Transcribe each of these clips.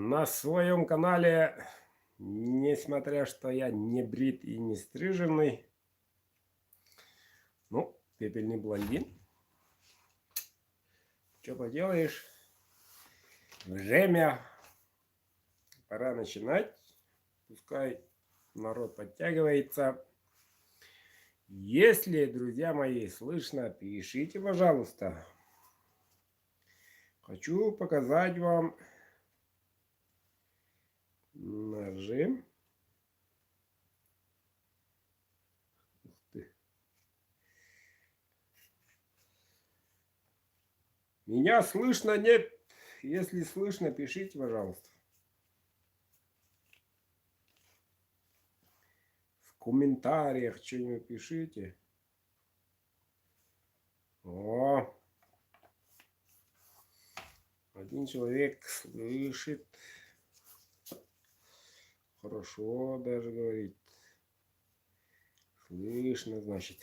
На своем канале, несмотря что я не брит и не стриженный, ну, пепельный блондин. Что поделаешь? Время. Пора начинать. Пускай народ подтягивается. Если, друзья мои, слышно, пишите, пожалуйста. Хочу показать вам ножи. Ух ты. Меня слышно? Нет. Если слышно, пишите, пожалуйста. В комментариях что-нибудь пишите. О, один человек слышит. Хорошо даже говорит. Слышно, значит.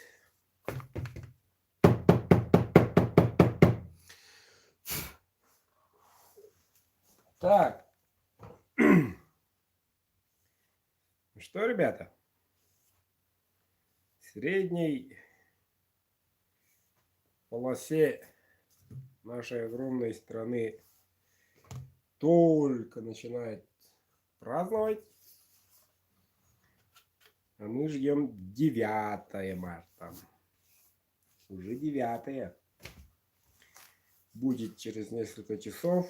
Так. Что, ребята? В средней полосе нашей огромной страны только начинает праздновать. А мы ждем 9 марта. Уже 9. Будет через несколько часов.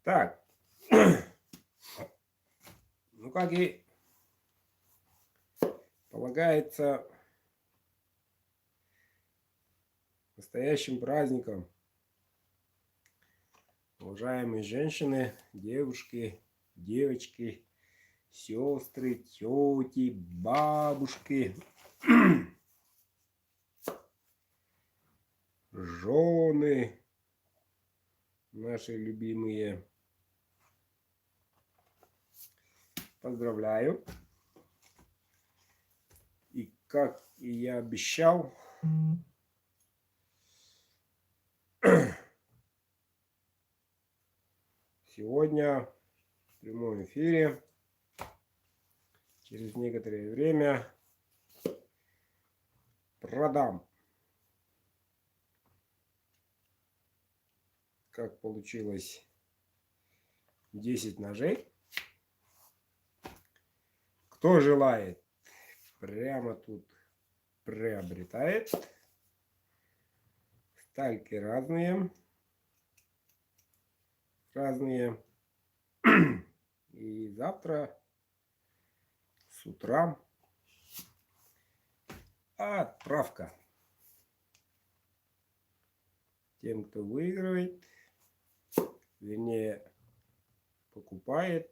Так. Ну, как и полагается настоящим праздником, уважаемые женщины, девушки, девочки, сестры, тети, бабушки, жены наши любимые. Поздравляю. И как и я обещал, сегодня в прямом эфире, через некоторое время, продам, как получилось, 10 ножей. Кто желает, прямо тут приобретает. Стальки разные. И завтра с утра отправка. Тем, кто выигрывает, вернее, покупает,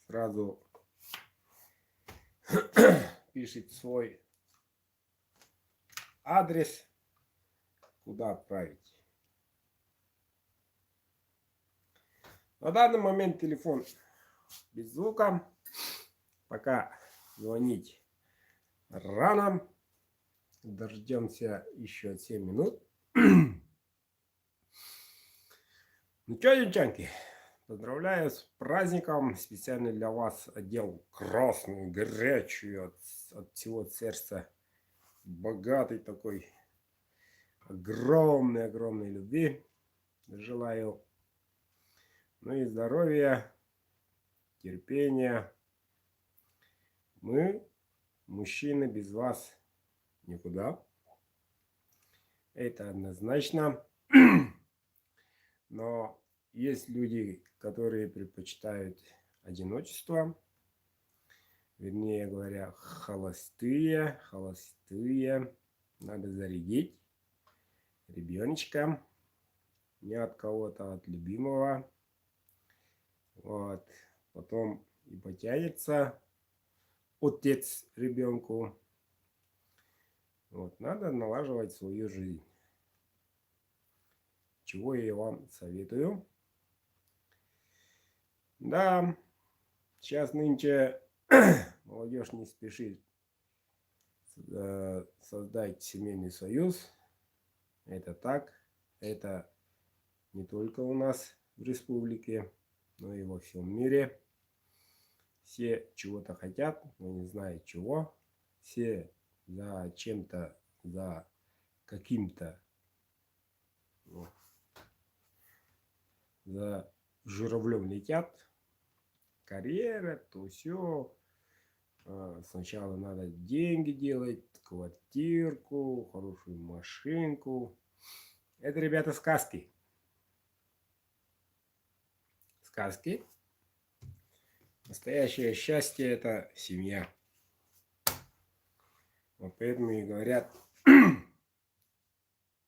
сразу пишет свой адрес, куда отправить. На данный момент телефон без звука. Пока звонить рано. Дождемся еще 7 минут. Ну что, девчонки, поздравляю с праздником. Специально для вас одел красную, горячую, от всего сердца, богатый такой, огромной любви желаю. Ну и здоровья, терпения. Мы, мужчины, без вас никуда. Это однозначно. Но есть люди, которые предпочитают одиночество. Вернее говоря, холостые. Надо зарядить ребеночка. Не от кого-то, а от любимого. Вот. Потом и потянется отец ребенку. Вот. Надо налаживать свою жизнь. Чего я вам советую. Да, сейчас нынче молодежь не спешит создать семейный союз. Это так. Это не только у нас в республике, но и во всем мире. Все чего-то хотят, но не знают чего. Все за чем-то, за каким-то, за журавлем летят. Карьера, то все. Сначала надо деньги делать, квартирку, хорошую машинку. Это, ребята, сказки. Сказки. Настоящее счастье – это семья. Вот поэтому и говорят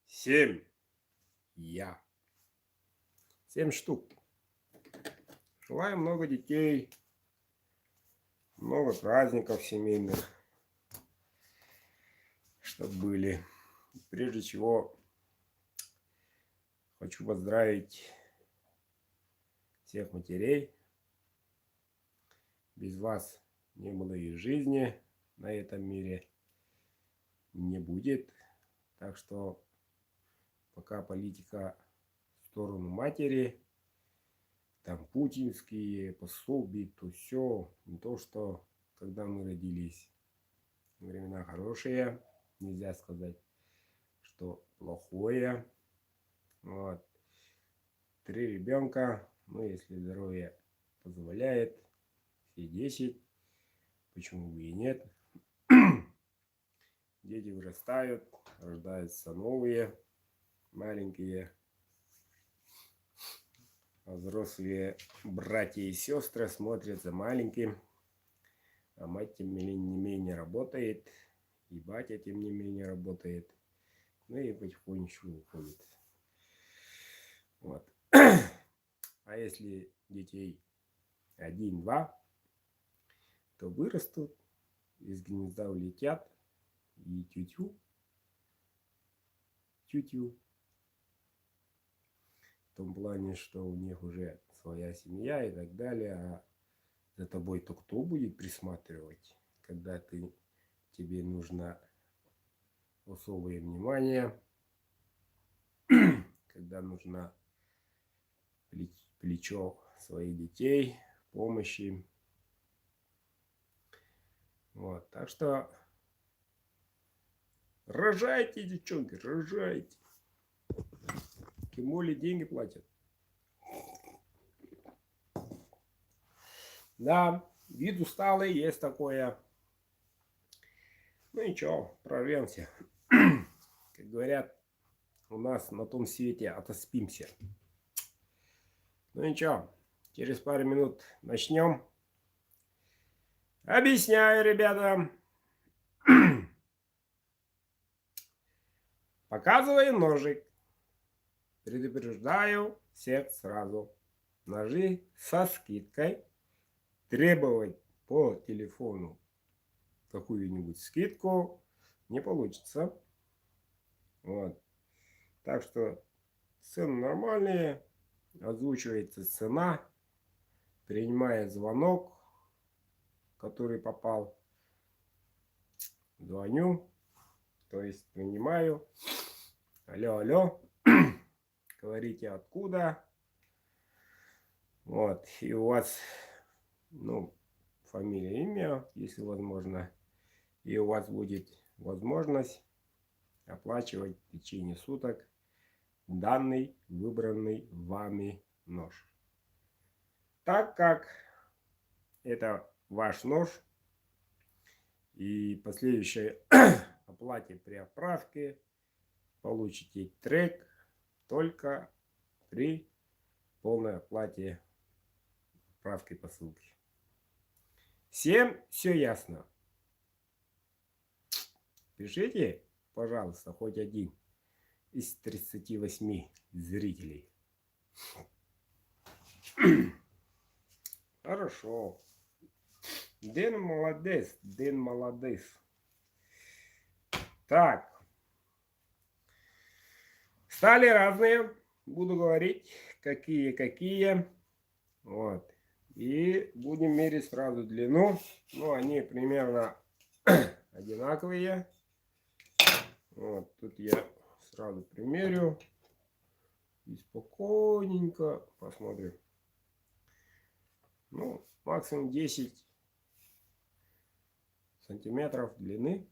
7 я. 7 штук. Желаю много детей, много праздников семейных, чтобы были. Прежде всего, хочу поздравить всех матерей. Без вас не было и жизни на этом мире, не будет. Так что пока политика в сторону матери, там путинские пособия, то все, не то, что когда мы родились. Времена хорошие, нельзя сказать, что плохое. Вот. 3 ребенка, ну если здоровье позволяет, все 10, почему бы и нет. Дети вырастают, рождаются новые, маленькие. А взрослые братья и сестры смотрят за маленьким. А мать тем не менее работает. И батя тем не менее работает. Ну и потихонечку уходит. Вот. А если детей 1-2, то вырастут, из гнезда улетят и тю-тю. Тю-тю. В том плане, что у них уже своя семья и так далее. А за тобой-то кто будет присматривать, когда тебе нужно особое внимание, когда нужно плечо своих детей, помощи. Вот, так что рожайте, девчонки, рожайте. Тем более деньги платят. Да, вид усталый, есть такое. Ну ничего, прорвемся. Как говорят, у нас на том свете отоспимся. Ну ничего, через пару минут начнем. Объясняю, ребята. Показываю ножик. Предупреждаю всех сразу. Ножи со скидкой. Требовать по телефону какую-нибудь скидку не получится. Вот. Так что цены нормальные. Озвучивается цена. Принимает звонок, который попал. Звоню. То есть принимаю. Алло, алло. Говорите, откуда. Вот. И у вас, фамилия, имя, если возможно. И у вас будет возможность оплачивать в течение суток данный выбранный вами нож. Так как это ваш нож, и последующей оплате при отправке получите трек только при полной оплате отправки посылки. Всем все ясно? Пишите, пожалуйста, хоть один из 38 зрителей. Хорошо. Дэн молодец, Дэн молодец. Так. Стали разные. Буду говорить, какие. Вот. И будем мерить сразу длину. Ну, они примерно одинаковые. Вот, тут я сразу примерю и спокойненько посмотрим. Ну, максимум 10 сантиметров длины.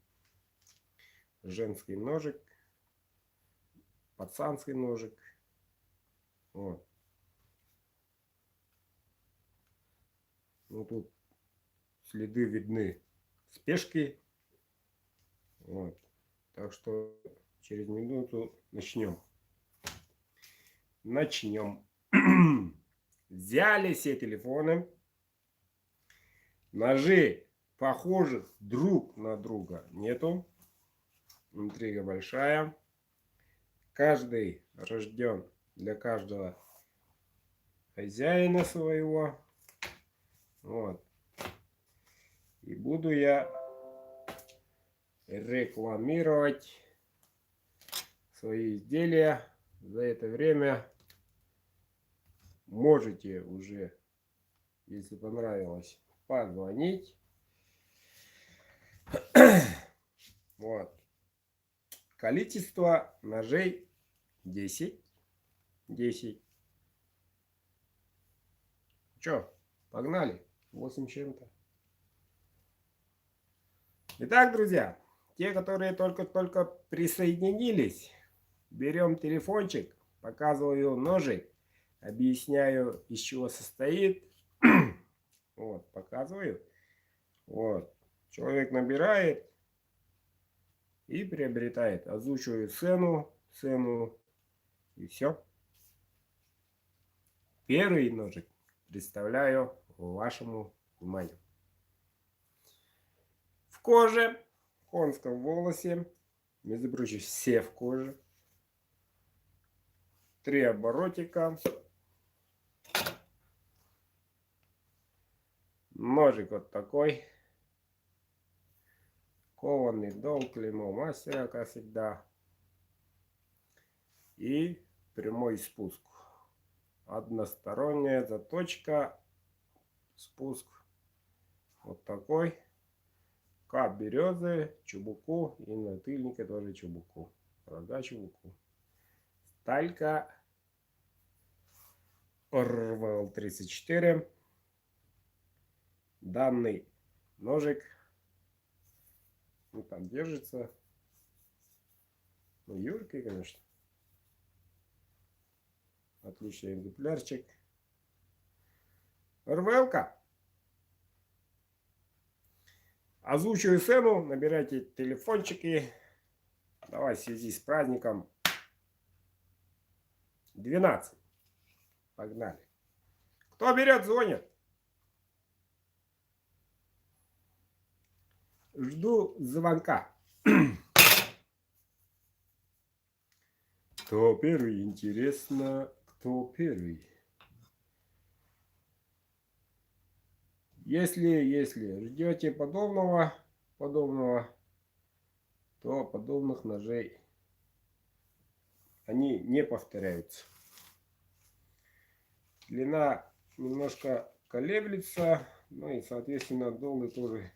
Женский ножик, пацанский ножик. Вот. Ну, тут следы видны спешки. Вот. Так что через минуту начнем. Взяли все телефоны. Ножей, похожих друг на друга, нету. Интрига большая. Каждый рожден для каждого хозяина своего. Вот. И буду я рекламировать свои изделия. За это время можете уже, если понравилось, позвонить. Вот. Количество ножей 10. 10. Чё, погнали? 8 чем-то. Итак, друзья, те, которые только-только присоединились, берем телефончик, показываю ножик, объясняю, из чего состоит. Вот, показываю. Вот. Человек набирает и приобретает. Озвучиваю цену и все. Первый ножик представляю вашему вниманию. В коже, в конском волосе, между прочим, все в коже. 3 оборотика. Ножик вот такой. Кованый дом, клеймо мастера, как всегда. И прямой спуск. Односторонняя заточка. Спуск. Вот такой. Кап березы, чубуку. И на тыльнике тоже чубуку. Рога чубуку. Сталька. Орвел 34. Данный ножик, ну, так держится. Ну, юркий, конечно. Отличный экземплярчик. РВЛ-ка. Озвучиваю цену. Набирайте телефончики. Давай в связи с праздником. 12. Погнали. Кто берет, звонит. Жду звонка. Кто первый? Интересно, кто первый? Если ждете подобного, то подобных ножей они не повторяются. Длина немножко колеблется, ну и соответственно долы тоже,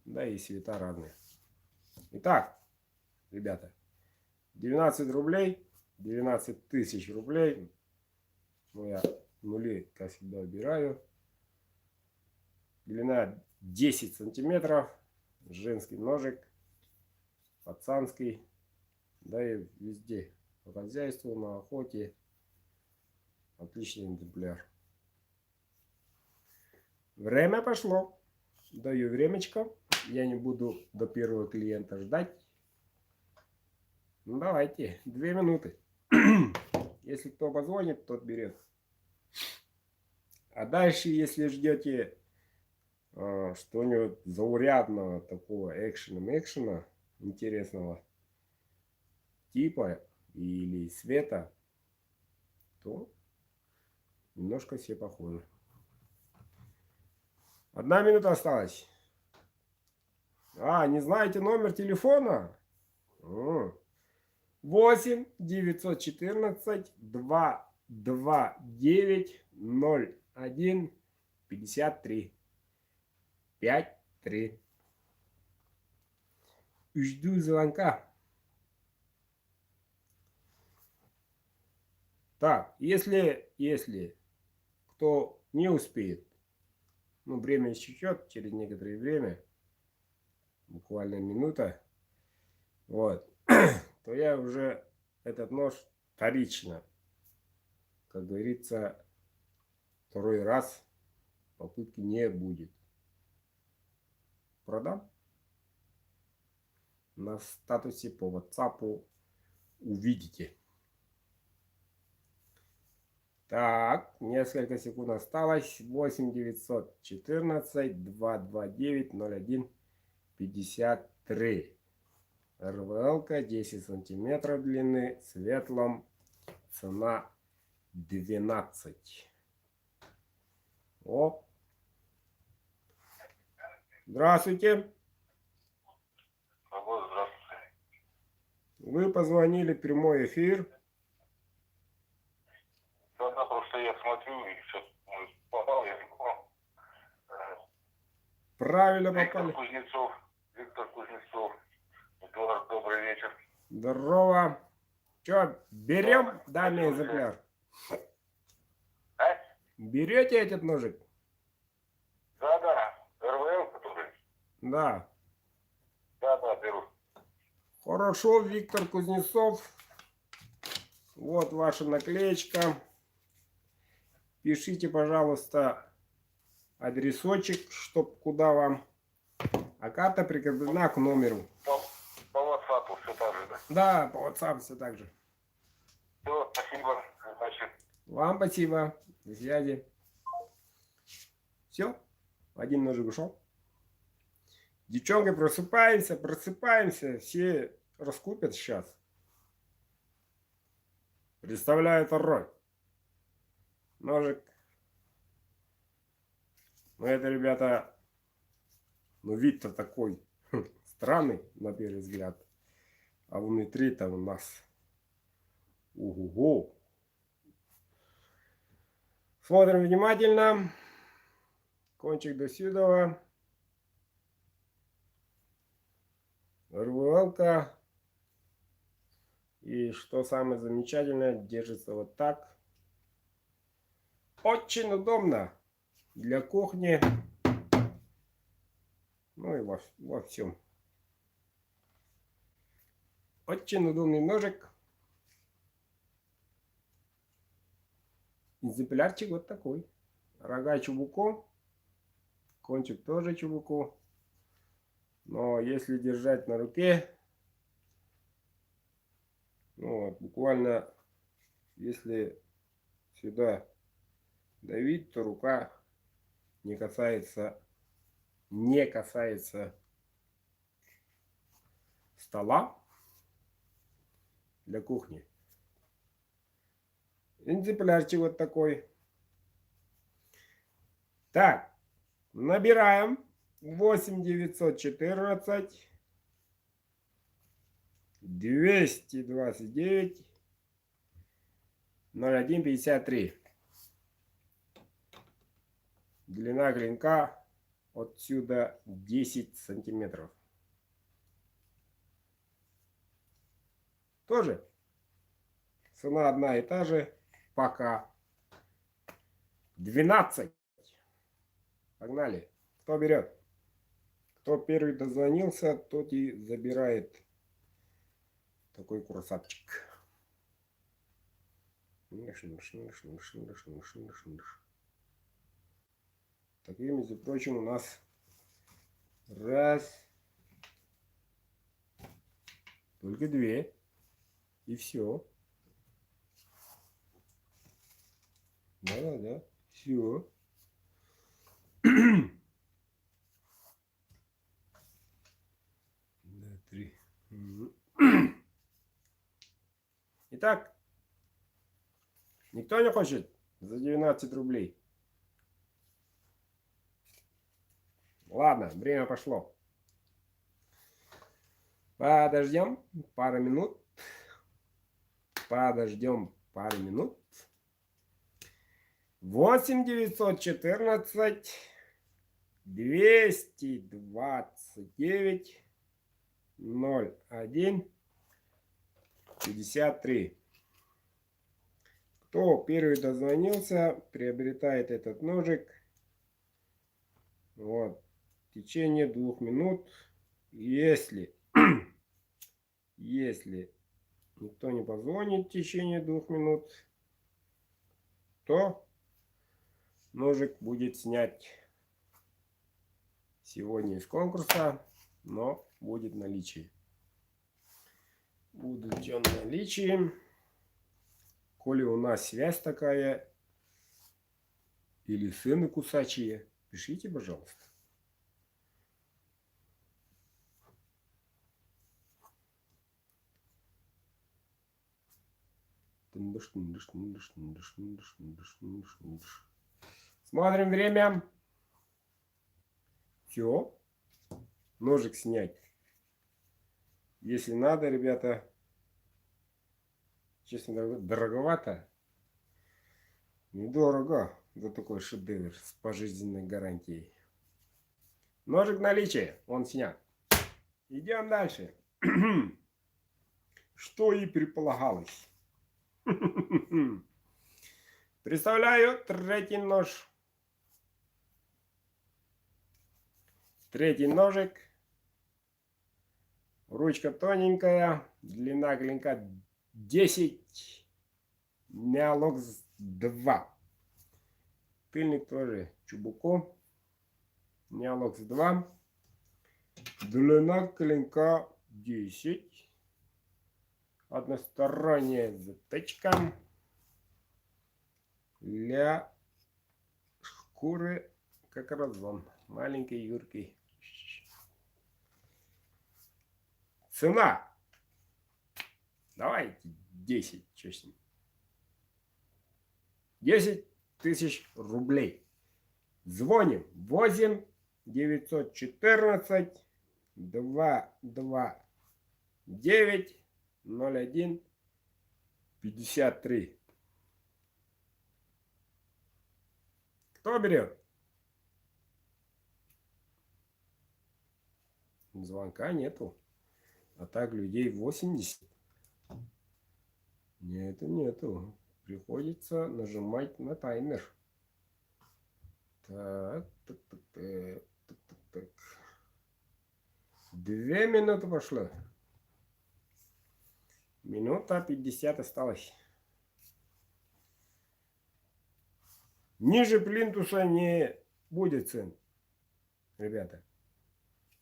да, и цвета разные. Итак, ребята, 12 рублей, 12 тысяч рублей. Ну, я нули, как всегда, убираю. Длина 10 сантиметров. Женский ножик. Пацанский. Да и везде. По хозяйству, на охоте. Отличный экземпляр. Время пошло. Даю времечко. Я не буду до первого клиента ждать. Ну давайте. 2 минуты. Если кто позвонит, тот берет. А дальше, если ждете что-нибудь заурядного, такого экшена, интересного типа или цвета, то немножко все похожи. 1 минута осталась. Не знаете номер телефона? 8 914 229 01 53 53. Жду звонка. Так, если кто не успеет, ну, время истечет через некоторое время, буквально минута, вот, то я уже этот нож вторично, как говорится, второй раз попытки не будет. Продам. На статусе по WhatsApp увидите. Так, несколько секунд осталось. 8 914 229 01 53. РВЛ-ка 10 сантиметров длины, светлом, цена 12. О! Здравствуйте. Здравствуйте. Вы позвонили в прямой эфир. Да, просто я смотрю и сейчас попал, я не понял. Правильно попали. Виктор Кузнецов. Эдуард, добрый вечер. Здорово. Че, берем Да, данный экземпляр? А? Берете этот ножик? Да, РВЛ, который? Да. Да, беру. Хорошо, Виктор Кузнецов. Вот ваша наклеечка. Пишите, пожалуйста, адресочек, чтоб куда вам. А карта прикреплена к номеру. По WhatsApp все так же, да? Да, по WhatsApp все так же. Все, спасибо. Значит. Вам спасибо. До связи. Все. Один ножик ушел. Девчонки, просыпаемся. Все раскупят сейчас. Представляю второй ножик. Ну, это, ребята, ну, вид-то такой странный, на первый взгляд. А внутри-то у нас... Ого-го. Смотрим внимательно. Кончик до сюда. РВЛ-ка. И что самое замечательное, держится вот так. Очень удобно для кухни. Ну и во всем. Очень удобный ножик. Экземплярчик вот такой. Рога чубуко. Кончик тоже чубуко. Но если держать на руке, ну вот, буквально, если сюда давить, то рука не касается стола для кухни. Экземплярчик вот такой. Так, набираем 8 914 229 01 53. Длина клинка отсюда 10 сантиметров. Тоже цена одна и та же. Пока 12. Погнали. Кто берет? Кто первый дозвонился, тот и забирает такой красавчик. Такие, между прочим, у нас раз, только две, и все. Да, все. Да, 3. Итак, никто не хочет за 19 рублей? Ладно, время пошло. Подождем пару минут. 8 914 229 01 53. Кто первый дозвонился, приобретает этот ножик. Вот. В течение 2 минут. Если никто не позвонит в течение 2 минут, то ножик будет снять сегодня из конкурса, но будет в наличии. Будет он в наличии. Коли у нас связь такая, или сыны кусачие, пишите, пожалуйста. Смотрим время. Все. Ножик снять. Если надо, ребята, честно, дороговато. Недорого за такой шедевр с пожизненной гарантией. Ножик в наличии. Он снят. Идем дальше. Что и предполагалось. Представляю третий нож. Третий ножик. Ручка тоненькая. Длина клинка 10. Неолокс 2. Тыльник тоже чубуко. Неолокс 2. Длина клинка 10. Односторонняя затычка для шкуры, как разлом. Маленький, юркий. Цена. Давайте 10. Что с ним? 10 тысяч рублей. Звоним. 8 914 229 01 53. Кто берет? Звонка нету. А так людей 80. Нету. Приходится нажимать на таймер. Так. 2 минуты пошло. Минута 50 осталось. Ниже плинтуса не будет цен, ребята.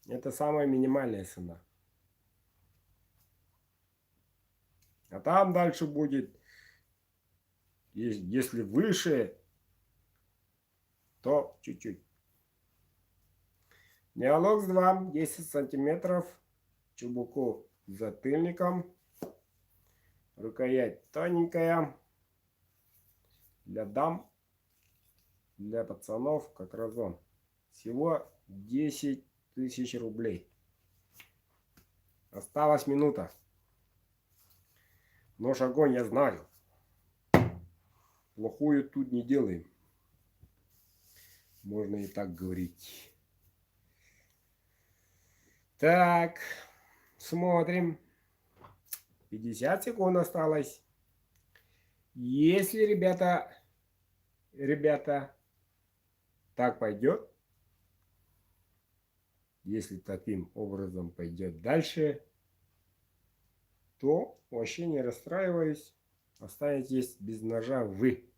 Это самая минимальная цена. А там дальше будет, если выше, то чуть-чуть. Неолокс 2, 10 сантиметров. Чубуку с затыльником. Рукоять тоненькая. Для дам, для пацанов, как разон. Всего 10 тысяч рублей. Осталась минута. Нож огонь, я знаю. Плохую тут не делаем. Можно и так говорить. Так, смотрим. 50 секунд осталось. Если, ребята, так пойдет, если таким образом пойдет дальше, то вообще не расстраиваюсь. Останетесь без ножа вы.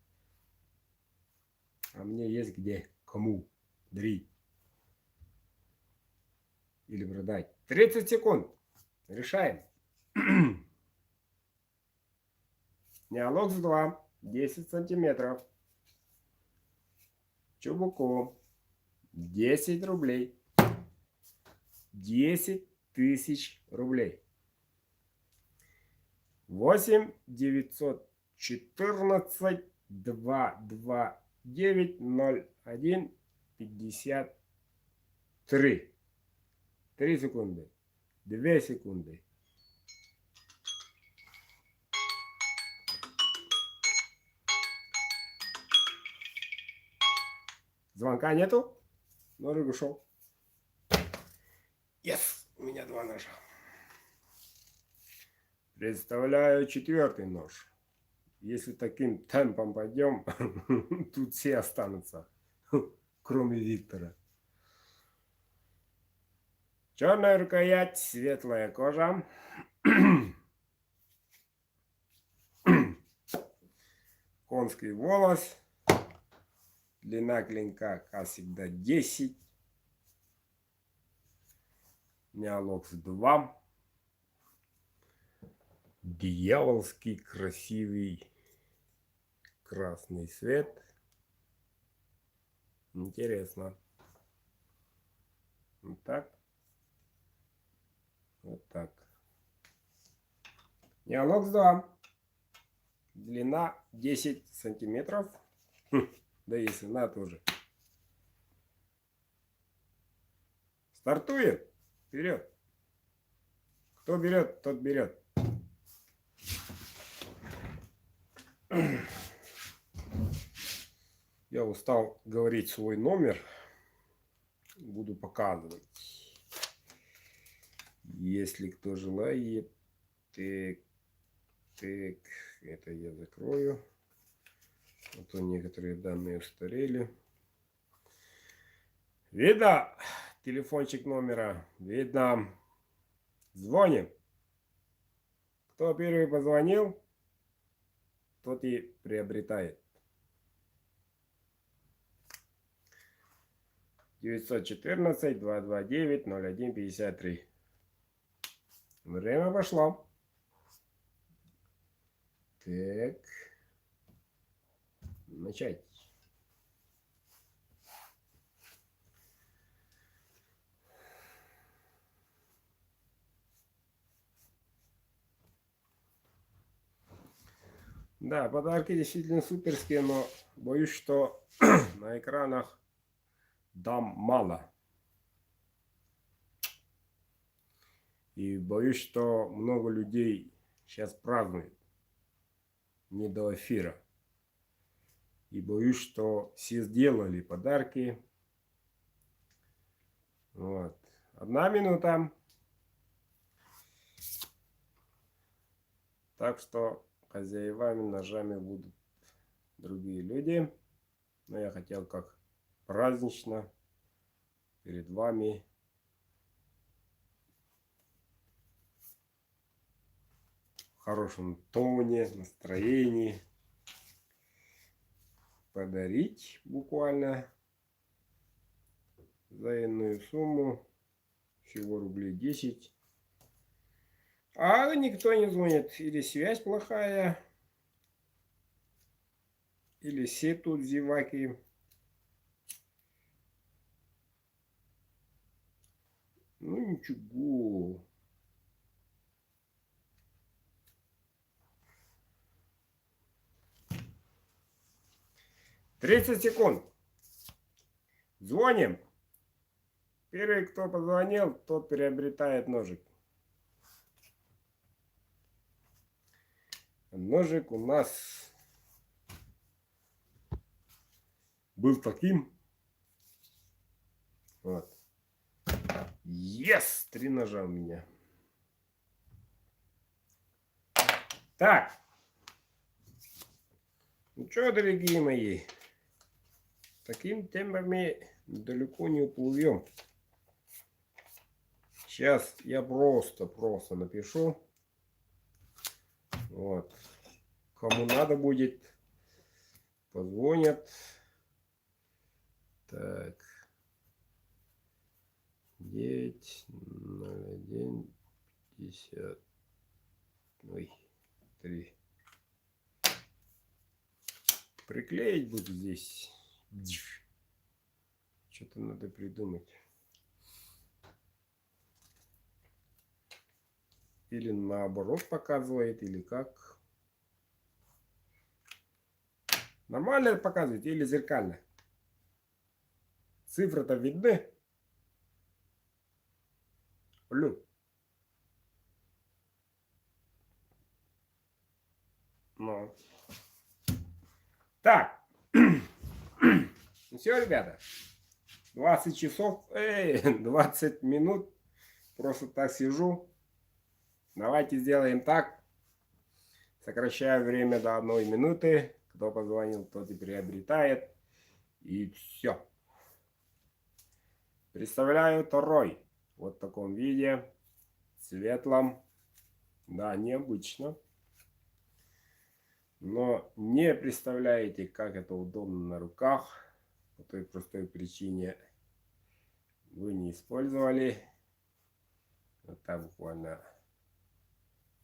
А мне есть где, кому дарить или продать. 30 секунд. Решаем. Неолокс 2, 10 сантиметров. Чубуку 10 рублей. 10 тысяч рублей. 8 914 229 01 53. 3 секунды. 2 секунды. Звонка нету? Ножик ушел. Yes! У меня 2 ножа. Представляю четвертый нож. Если таким темпом пойдем, тут все останутся, кроме Виктора. Черная рукоять, светлая кожа. Конский волос. Длина клинка, как всегда, 10. Неолокс 2. Дьявольский красивый красный цвет. Интересно. Вот так. Вот так. Неолокс 2. Длина 10 сантиметров. Да и цена тоже. Стартуем. Вперед. Кто берет, тот берет. Я устал говорить свой номер. Буду показывать. Если кто желает. Так. Это я закрою. А то некоторые данные устарели. Видно телефончик номера? Видно. Звоним. Кто первый позвонил, тот и приобретает. 914-229-0153. Время пошло. Так. Начать. Да, подарки действительно суперские, но боюсь, что на экранах дам мало. И боюсь, что много людей сейчас празднуют не до эфира. И боюсь, что все сделали подарки. Вот. 1 минута. Так что хозяевами ножами будут другие люди. Но я хотел как празднично перед вами в хорошем тоне, настроении подарить буквально за иную сумму, всего рублей 10. А никто не звонит. Или связь плохая, или все тут зеваки. Ну ничего. «30 секунд. Звоним. Первый, кто позвонил, тот приобретает ножик. Ножик у нас был таким. Вот. Yes! 3 ножа у меня. Так. Ну что, дорогие мои, такими темпами далеко не уплывем. Сейчас я просто напишу. Вот. Кому надо будет, позвонят. Так. 90150. Ой, 3. Приклеить буду здесь. Что-то надо придумать. Или наоборот показывает, или как. Нормально показывает или зеркально? Цифры-то видны? Блин. Ну. Так. Ну все, ребята. 20 часов, 20 минут. Просто так сижу. Давайте сделаем так. Сокращаю время до 1 минуты. Кто позвонил, тот и приобретает. И все. Представляю второй. Вот в таком виде. Светлом. Да, необычно. Но не представляете, как это удобно на руках. По той простой причине вы не использовали. Вот так буквально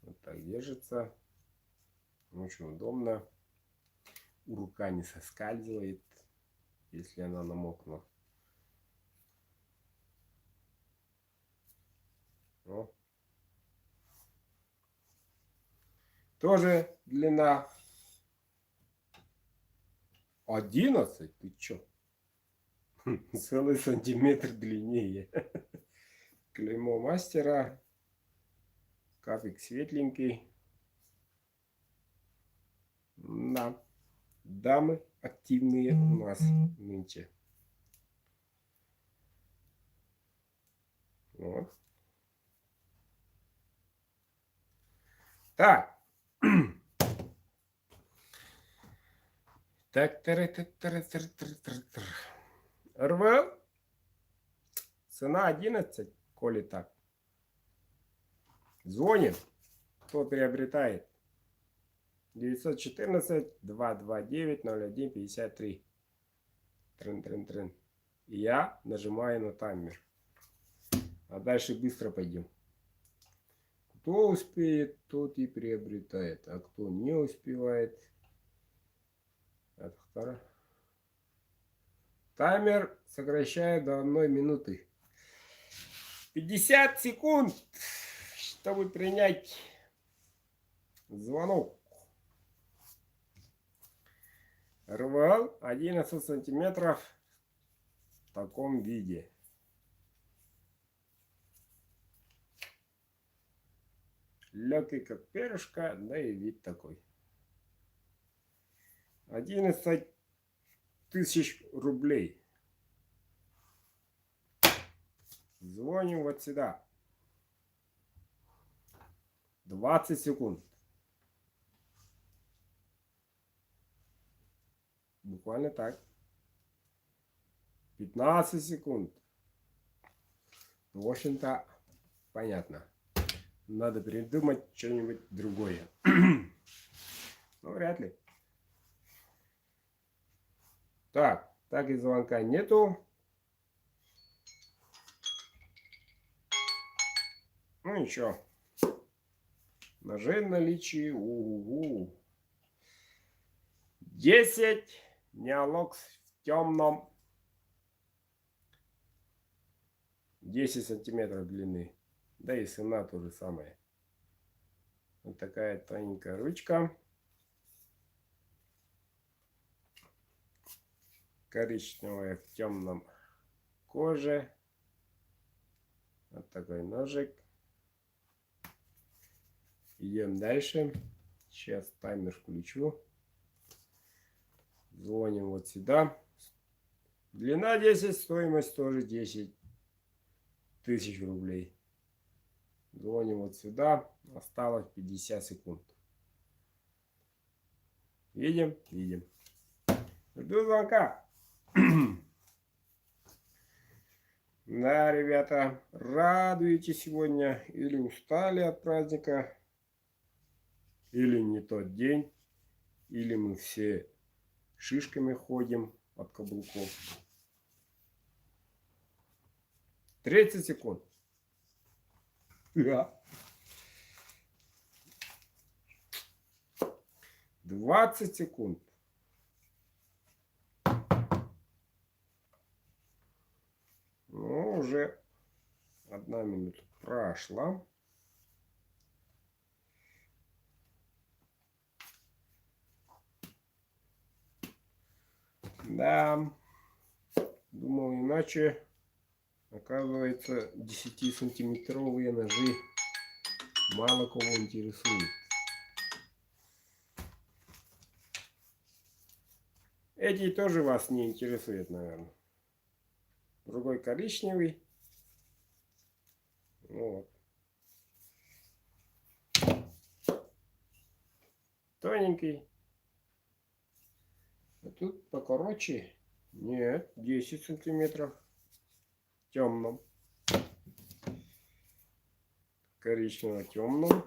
вот так держится. Очень удобно. Рука не соскальзывает, если она намокла. О. Тоже длина 11. Ты чё? Целый сантиметр длиннее. Клеймо мастера. Кафик светленький. Да. Дамы активные у нас нынче. Вот. Так. Так. РВЛ. Цена 11, коли так. Звоним. Кто приобретает? 914-229-01-53. Трын. И я нажимаю на таймер. А дальше быстро пойдем. Кто успеет, тот и приобретает. А кто не успевает... Таймер сокращаю до 1 минуты. 50 секунд, чтобы принять звонок. РВЛ 11 сантиметров в таком виде. Легкий как перышко, да и вид такой. 11 тысяч рублей. Звоним вот сюда. 20 секунд. Буквально так. 15 секунд. В общем-то, понятно. Надо придумать что-нибудь другое. Ну, вряд ли. Так и звонка нету. Ну ничего. Ножи в наличии. 10. Неолокс в темном. 10 сантиметров длины. Да и цена то же самое. Вот такая тоненькая ручка. Коричневая в темном коже. Вот такой ножик. Идем дальше. Сейчас таймер включу. Звоним вот сюда. Длина 10, стоимость тоже 10 тысяч рублей. Звоним вот сюда. Осталось 50 секунд. Видим? Жду звонка. Да, ребята, радуете сегодня. Или устали от праздника, или не тот день, или мы все шишками ходим от каблуков. 30 секунд. 20 секунд. Ну, уже 1 минута прошла. Да, думал иначе. Оказывается, 10-сантиметровые ножи мало кого интересуют. Эти тоже вас не интересуют, наверное. Другой коричневый. Вот. тоненький. А тут покороче. Нет, 10 сантиметров. В темном. Коричнево-темном.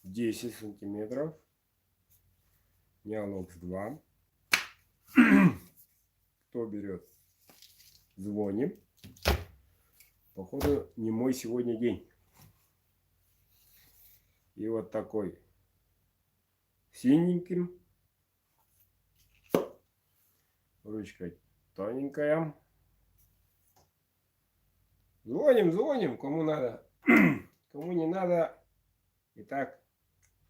10 сантиметров. Неолокс 2. Кто берет? Звоним. Походу, не мой сегодня день. И вот такой синеньким. Ручка тоненькая. Звоним, звоним, кому надо. Кому не надо. Итак,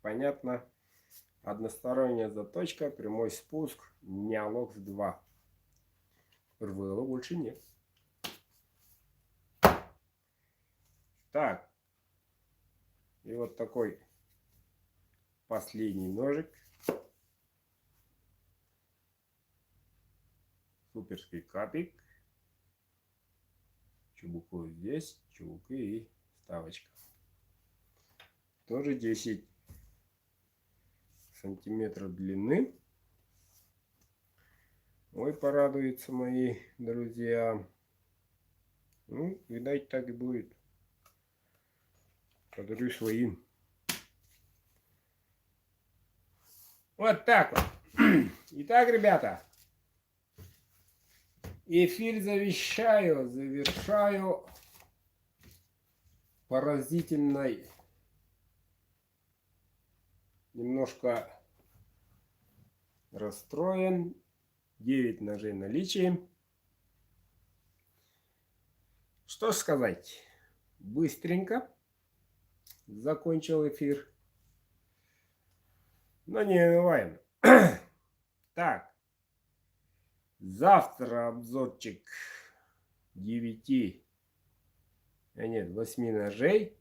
понятно. Односторонняя заточка, прямой спуск, Неолокс 2. РВЛ больше нет. Так. И вот такой последний ножик. Суперский капик. Чубуку здесь, чубуки и вставочка. Тоже 10 сантиметров длины. Ой, порадуются мои друзья. Ну, видать, так и будет. Подарю своим. Вот так вот. Итак, ребята. Эфир завершаю поразительной, немножко расстроен. 9 ножей в наличии. Что сказать? Быстренько закончил эфир. Но не унываем. Так. Завтра обзорчик 9, 8 ножей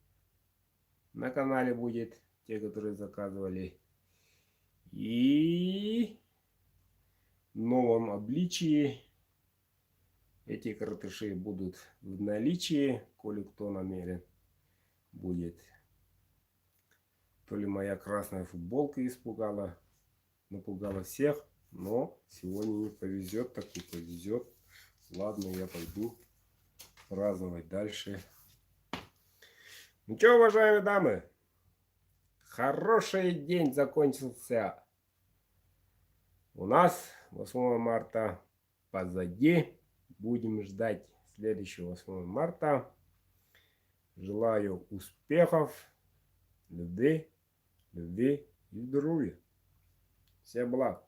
на канале будет. Те, которые заказывали. И в новом обличии эти коротыши будут в наличии. Коли кто намерен будет. То ли моя красная футболка испугала, напугала всех. Но сегодня не повезет, так не повезет. Ладно, я пойду праздновать дальше. Ну что, уважаемые дамы, хороший день закончился. У нас 8 марта позади. Будем ждать следующего 8 марта. Желаю успехов, любви и здоровья. Всем благ.